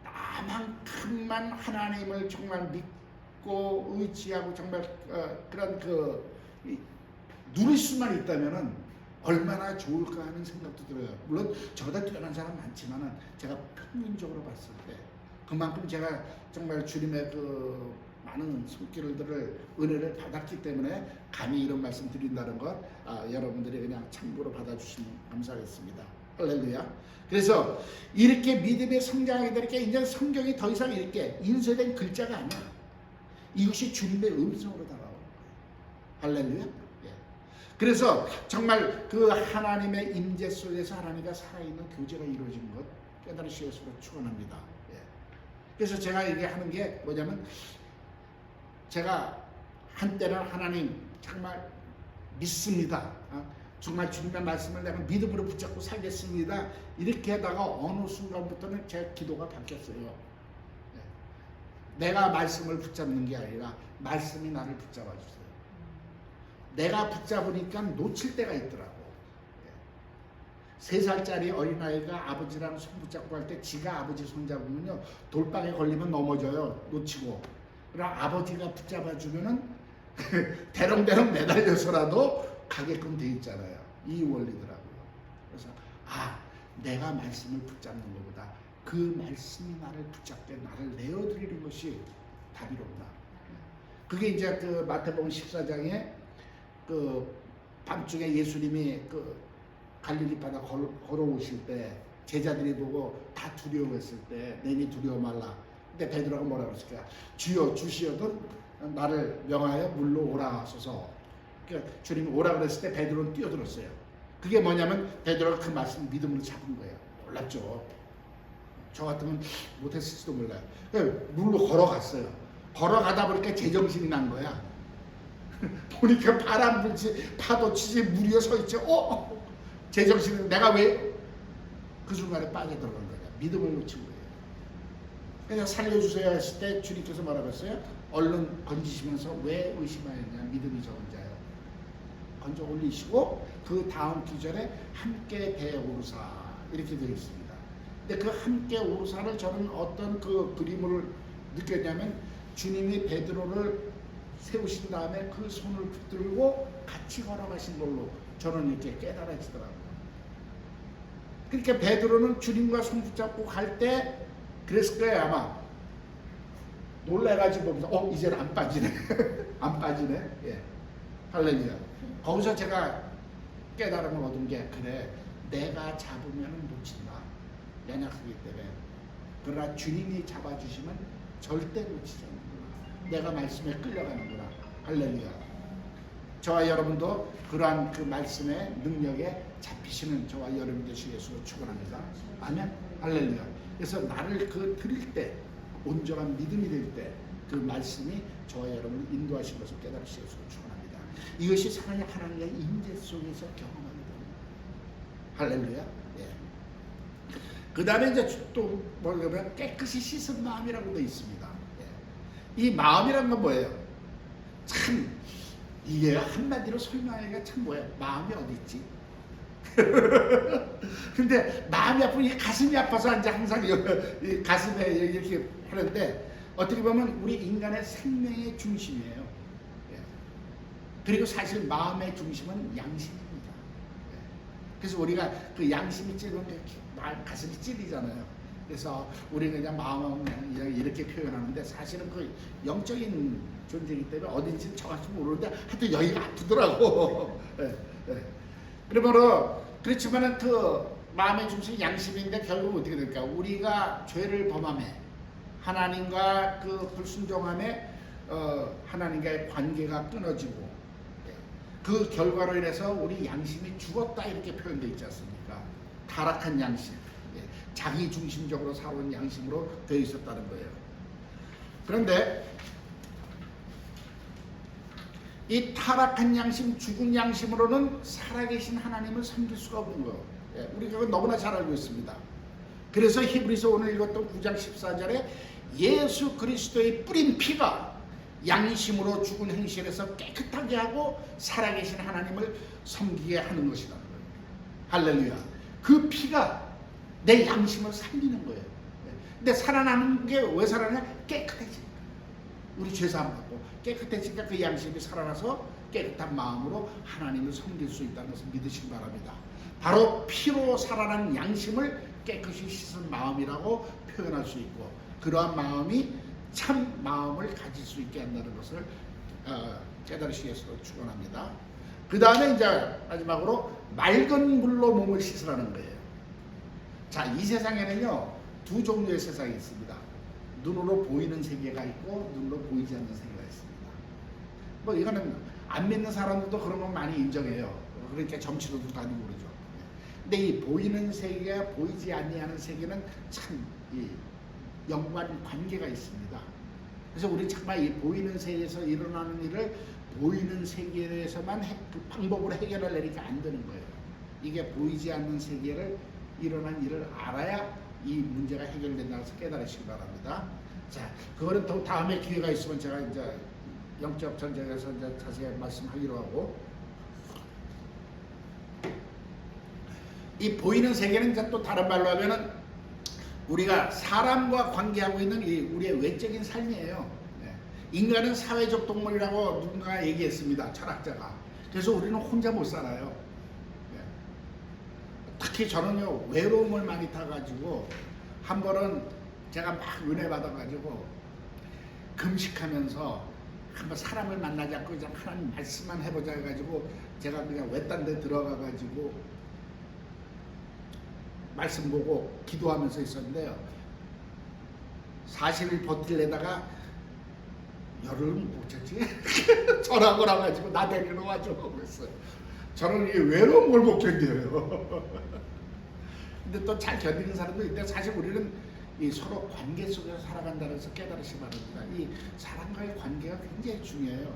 나만큼만 하나님을 정말 믿고 의지하고 정말 그런 누릴 수만 있다면은 얼마나 좋을까 하는 생각도 들어요. 물론 저보다 뛰어난 사람 많지만은 제가 평균적으로 봤을 때 그만큼 제가 정말 주님의 그 많은 손길들을, 은혜를 받았기 때문에 감히 이런 말씀 드린다는 것, 여러분들이 그냥 참고로 받아주시면 감사하겠습니다. 할렐루야. 그래서 이렇게 믿음의 성장하게 되니까 이제 성경이 더 이상 이렇게 인쇄된 글자가 아니야. 이것이 주님의 음성으로 다가오는 거예요. 할렐루야. 예. 그래서 정말 그 하나님의 임재 속에서 하나님과 살아있는 교제가 이루어진 것 깨달으시 예수로 축원합니다. 예. 그래서 제가 얘기하는 게 뭐냐면, 제가 한때는 하나님 정말 믿습니다. 정말 주님의 말씀을 내가 믿음으로 붙잡고 살겠습니다. 이렇게 하다가 어느 순간부터는 제 기도가 바뀌었어요. 내가 말씀을 붙잡는 게 아니라 말씀이 나를 붙잡아 주세요. 내가 붙잡으니까 놓칠 때가 있더라고. 3살짜리 어린아이가 아버지랑 손 붙잡고 할 때 지가 아버지 손 잡으면요, 돌방에 걸리면 넘어져요. 놓치고. 그럼 아버지가 붙잡아주면은 대롱대롱 매달려서라도 가게끔 돼 있잖아요. 이 원리더라고요. 그래서 내가 말씀을 붙잡는 것보다 그 말씀이 나를 붙잡게 나를 내어드리는 것이 답이로구나. 그게 이제 그 마태복음 14장에 그 밤중에 예수님이 그 갈릴리 바다 걸어오실 때 제자들이 보고 다 두려워했을 때, 내니 두려워 말라. 근데 베드로가 뭐라고 했을까? 주여 주시어든 나를 명하여 물로 오라 하소서. 그러니까 주님이 오라 그랬을 때 베드로는 뛰어들었어요. 그게 뭐냐면 베드로가 그 말씀 믿음으로 잡은 거예요. 놀랍죠. 저 같으면 못했을지도 몰라요. 물로 걸어갔어요. 걸어가다 보니까 제정신이 난 거야. 보니까 바람 불지 파도 치지 물이 서 있지. 제정신은 내가 왜 그 순간에 빠져들어간 거야. 믿음을 놓친 거예요. 그냥 살려주세요 했을 때 주님께서 뭐라고 했어요? 얼른 건지시면서 왜 의심하였냐, 믿음이 적은 자요. 건져 올리시고 그 다음 구절에 함께 배우르사 이렇게 되어 있습니다. 근데 그 함께 오르사를 저는 어떤 그 그림을 느꼈냐면, 주님이 베드로를 세우신 다음에 그 손을 붙들고 같이 걸어가신 걸로 저는 이렇게 깨달아지더라고요. 그러니까 베드로는 주님과 손 붙잡고 갈 때 그랬을 거예요. 아마 놀래가지고 보면서 이제는 안 빠지네. 안 빠지네. 예. 할렐루야. 거기서 제가 깨달음을 얻은 게, 그래, 내가 잡으면 놓친다. 연약하기 때문에. 그러나 주님이 잡아주시면 절대 놓치지 않는구나. 내가 말씀에 끌려가는구나. 할렐루야. 저와 여러분도 그러한 그 말씀의 능력에 잡히시는 저와 여러분 되시기 위해서 축원합니다. 아멘. 할렐루야. 그래서 나를 그 드릴 때 온전한 믿음이 될 때 그 말씀이 저와 여러분을 인도하신 것을 깨달으시옵소서 축원합니다. 이것이 사랑의 하나님의 임재 속에서 경험하게 됩니다. 할렐루야. 예. 그 다음에 이제 또 뭐냐면 깨끗이 씻은 마음이라고 되어 있습니다. 예. 이 마음이란 건 뭐예요? 참 이게 한마디로 설명하기가 참 뭐예요? 마음이 어디 있지? 근데 마음이 아프면 가슴이 아파서 이제 항상 이 가슴에 이렇게 하는데 어떻게 보면 우리 인간의 생명의 중심이에요. 예. 그리고 사실 마음의 중심은 양심입니다. 예. 그래서 우리가 그 양심이 찌르면 가슴이 찔리잖아요. 그래서 우리는 그냥 마음은 그냥 이렇게 표현하는데 사실은 그 영적인 존재이기 때문에 어딘지 정확히 모르는데 하여튼 여기가 아프더라고. 예. 예. 그러므로 그렇지만은 그 마음의 중심이 양심인데 결국 어떻게 될까? 우리가 죄를 범함에 하나님과 그 불순종함에 하나님과의 관계가 끊어지고 그 결과로 인해서 우리 양심이 죽었다 이렇게 표현되어 있지 않습니까? 타락한 양심, 자기 중심적으로 살아온 양심으로 되어 있었다는 거예요. 그런데 이 타락한 양심, 죽은 양심으로는 살아계신 하나님을 섬길 수가 없는 거예요. 우리가 너무나 잘 알고 있습니다. 그래서 히브리서 오늘 읽었던 9장 14절에 예수 그리스도의 뿌린 피가 양심으로 죽은 행실에서 깨끗하게 하고 살아계신 하나님을 섬기게 하는 것이라는 거예요. 할렐루야. 그 피가 내 양심을 살리는 거예요. 근데 살아나는 게 왜 살아나냐? 깨끗해지니까. 우리 죄사함 받고 깨끗해지니까 그 양심이 살아나서 깨끗한 마음으로 하나님을 섬길 수 있다는 것을 믿으시기 바랍니다. 바로 피로 살아난 양심을 깨끗이 씻은 마음이라고 표현할 수 있고 그러한 마음이 참 마음을 가질 수 있게 한다는 것을 깨달으시기 위해서 축원합니다. 그 다음에 이제 마지막으로 맑은 물로 몸을 씻으라는 거예요. 자, 이 세상에는요 두 종류의 세상이 있습니다. 눈으로 보이는 세계가 있고 눈으로 보이지 않는 세계가 있습니다. 뭐 이거는 안 믿는 사람들도 그런 건 많이 인정해요. 그러니까 점치도도 다니고 그러죠. 근데 이 보이는 세계와 보이지 아니하는 세계는 참 연관 관계가 있습니다. 그래서 우리 정말 이 보이는 세계에서 일어나는 일을 보이는 세계에서만 그 방법으로 해결하려니까 안 되는 거예요. 이게 보이지 않는 세계를 일어난 일을 알아야 이 문제가 해결된다고 해서 깨달으시기 바랍니다. 자, 그거는 또 다음에 기회가 있으면 제가 이제 영적 전쟁에서 이제 자세히 말씀하기로 하고 이 보이는 세계는 이제 또 다른 말로 하면은 우리가 사람과 관계하고 있는 이 우리의 외적인 삶이에요. 네. 인간은 사회적 동물이라고 누군가 얘기했습니다. 철학자가. 그래서 우리는 혼자 못 살아요. 네. 특히 저는요 외로움을 많이 타가지고 한 번은 제가 막 은혜 받아가지고 금식하면서 한번 사람을 만나지 않고 그냥 하나님 말씀만 해보자 해가지고 제가 그냥 외딴 데 들어가가지고 말씀 보고 기도하면서 있었는데요. 40일 버틸래다가 열흘은 못 쳤지. 전화가 와가지고 나 데리러 와줘 그랬어요. 저는 이 외로움을 못 견뎌요. 근데 또 잘 견디는 사람도 있는데 사실 우리는 이 서로 관계 속에서 살아간다는 것을 깨달으시기 바랍니다. 이 사람과의 관계가 굉장히 중요해요.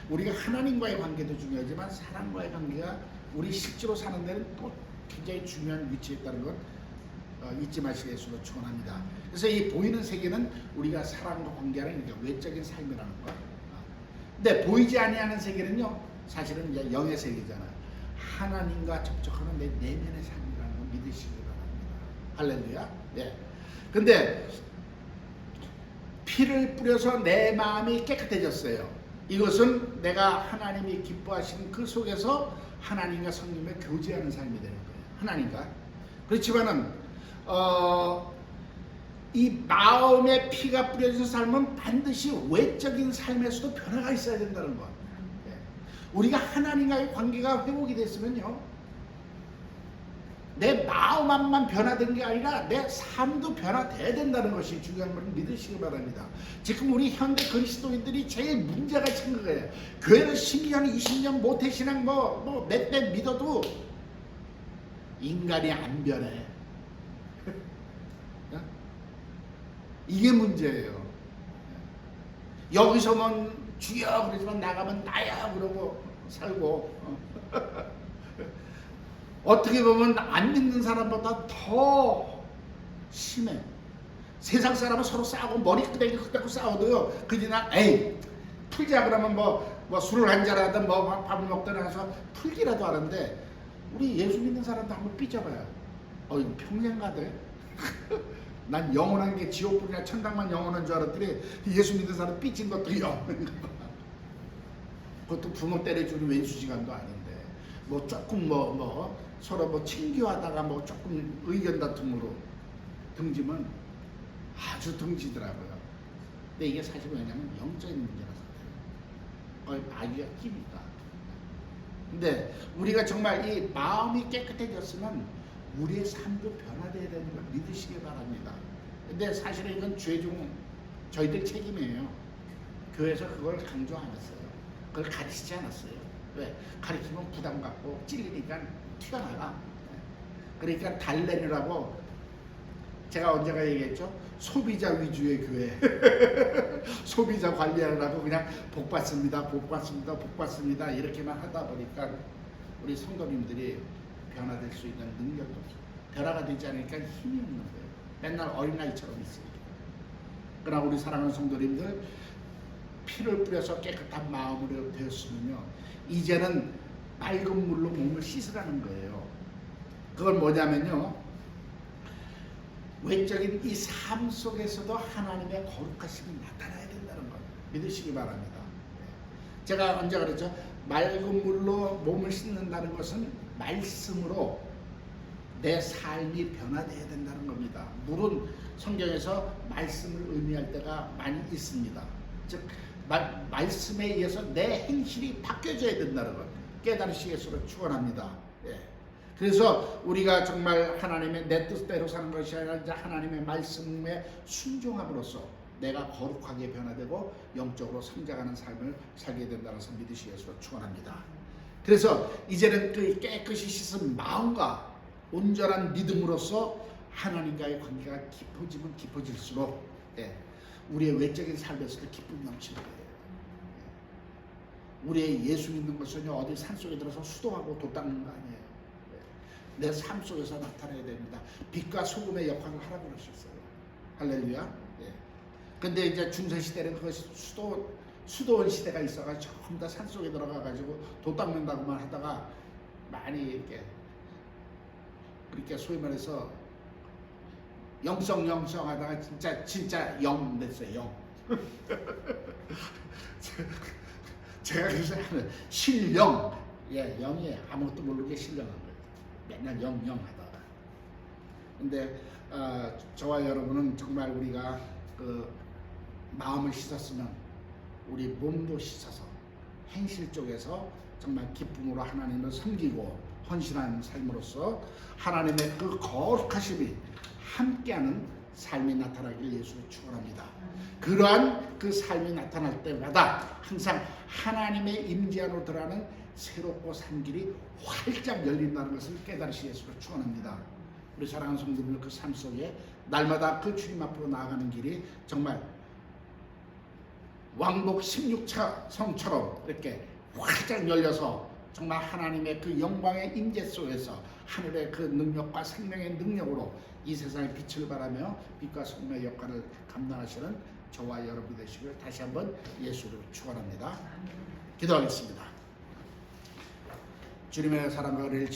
우리가 하나님과의 관계도 중요하지만 사람과의 관계가 우리 실제로 사는 데는 또 굉장히 중요한 위치에 있다는 것 잊지 마시길 축원합니다. 그래서 이 보이는 세계는 우리가 사람과 관계하는 외적인 삶이라는 것. 근데 보이지 아니하는 세계는요, 사실은 이제 영의 세계잖아요. 하나님과 접촉하는 내 내면의 삶이라는 걸 믿으시기 바랍니다. 할렐루야. 네. 근데 피를 뿌려서 내 마음이 깨끗해졌어요. 이것은 내가 하나님이 기뻐하시는 그 속에서 하나님과 성령과 교제하는 삶이 되는 거예요. 하나님과. 그렇지만은 이 마음의 피가 뿌려진 삶은 반드시 외적인 삶에서도 변화가 있어야 된다는 것. 우리가 하나님과의 관계가 회복이 됐으면요, 내 마음만 변화된 게 아니라 내 삶도 변화돼야 된다는 것이 중요한 걸 믿으시기 바랍니다. 지금 우리 현대 그리스도인들이 제일 문제가 생긴 거예요. 교회를 10년, 20년 모태신앙 몇백 믿어도 인간이 안 변해. 이게 문제예요. 여기서만 주여 그러지만 나가면 나야 그러고 살고 어떻게 보면 안 믿는 사람보다 더 심해. 세상 사람은 서로 싸우고 머리 끄덕이고 싸워도요. 그지나 에이 풀자 그러면 뭐 술을 한잔 하든 뭐 밥을 먹든 해서 풀기라도 하는데 우리 예수 믿는 사람도 한번 삐져봐요. 이거 평생 가대. 난 영원한 게 지옥불이나 천당만 영원한 줄 알았더니 예수 믿는 사람 삐진 것도 영원한가 봐. 그것도 부모 때려주는 왼수지간도 아닌데 뭐 조금 서로 뭐 친교하다가 뭐 조금 의견 다툼으로 등지면 아주 등지더라고요. 근데 이게 사실 왜냐면 영적인 문제라서 거의 마귀가 끼니까. 근데 우리가 정말 이 마음이 깨끗해졌으면 우리의 삶도 변화되어야 되는 걸 믿으시기 바랍니다. 근데 사실은 이건 최종 저희들 책임이에요. 교회에서 그걸 강조 안 했어요. 그걸 가르치지 않았어요. 왜? 가르치면 부담 갖고 찔리니까 튀어나가. 그러니까 달래느라고 제가 언제가 얘기했죠? 소비자 위주의 교회. 소비자 관리하느라고 그냥 복 받습니다, 복 받습니다, 복 받습니다 이렇게만 하다 보니까 우리 성도님들이 변화될 수 있는 능력도 없어요. 변화가 되지 않으니까 힘이 없는 거예요. 맨날 어린아이처럼 있으니까. 그러나 우리 사랑하는 성도님들 피를 뿌려서 깨끗한 마음으로 되었으면요. 이제는 맑은 물로 몸을 씻으라는 거예요. 그건 뭐냐면요. 외적인 이 삶 속에서도 하나님의 거룩하심이 나타나야 된다는 걸 믿으시기 바랍니다. 제가 언제 그랬죠? 맑은 물로 몸을 씻는다는 것은 말씀으로 내 삶이 변화되어야 된다는 겁니다. 물은 성경에서 말씀을 의미할 때가 많이 있습니다. 즉 말씀에 의해서 내 행실이 바뀌어져야 된다는 것 깨달으시기를 축원합니다. 그래서 우리가 정말 하나님의 내 뜻대로 사는 것이 아니라 이제 하나님의 말씀에 순종함으로써 내가 거룩하게 변화되고 영적으로 성장하는 삶을 살게 된다는 것을 믿으시기를 축원합니다. 그래서 이제는 그 깨끗이 씻은 마음과 온전한 믿음으로써 하나님과의 관계가 깊어지면 깊어질수록 우리의 외적인 삶에서도 기쁨이 넘치는 거예요. 우리의 예수 믿는 것은 어디 산속에 들어서 수도하고 돛 닦는 거 아니에요. 내 삶 속에서 나타나야 됩니다. 빛과 소금의 역할을 하라고 그러셨어요. 할렐루야. 근데 이제 중세시대는 그것이 수도원 시대가 있어가지고 전부 다 산속에 들어가가지고 돛 닦는다고만 하다가 많이 이렇게 그렇게 소위 말해서 영성 하다가 진짜 영 됐어요. 영. 제가 그래서 하는 신령, 영이 아무것도 모르게 신령한 거예요. 맨날 영 하다가. 근데 저와 여러분은 정말 우리가 그 마음을 씻었으면 우리 몸도 씻어서 행실 쪽에서 정말 기쁨으로 하나님을 섬기고 헌신하는 삶으로서 하나님의 그 거룩하심이 함께하는 삶이 나타나길 예수를 축원합니다. 그러한 그 삶이 나타날 때마다 항상 하나님의 임재 안으로 들어가는 새롭고 산 길이 활짝 열린다는 것을 깨달으시 예수를 축원합니다. 우리 사랑하는 성도들 그 삶 속에 날마다 그 주님 앞으로 나아가는 길이 정말 왕복 16차 성처럼 이렇게 활짝 열려서 정말 하나님의 그 영광의 임재 속에서 하늘의 그 능력과 생명의 능력으로 이 세상에 빛을 발하며 빛과 소금의 역할을 감당하시는 저와 여러분이 되시길 다시 한번 예수를 축원합니다. 기도하겠습니다. 주님의 사랑과 은혜를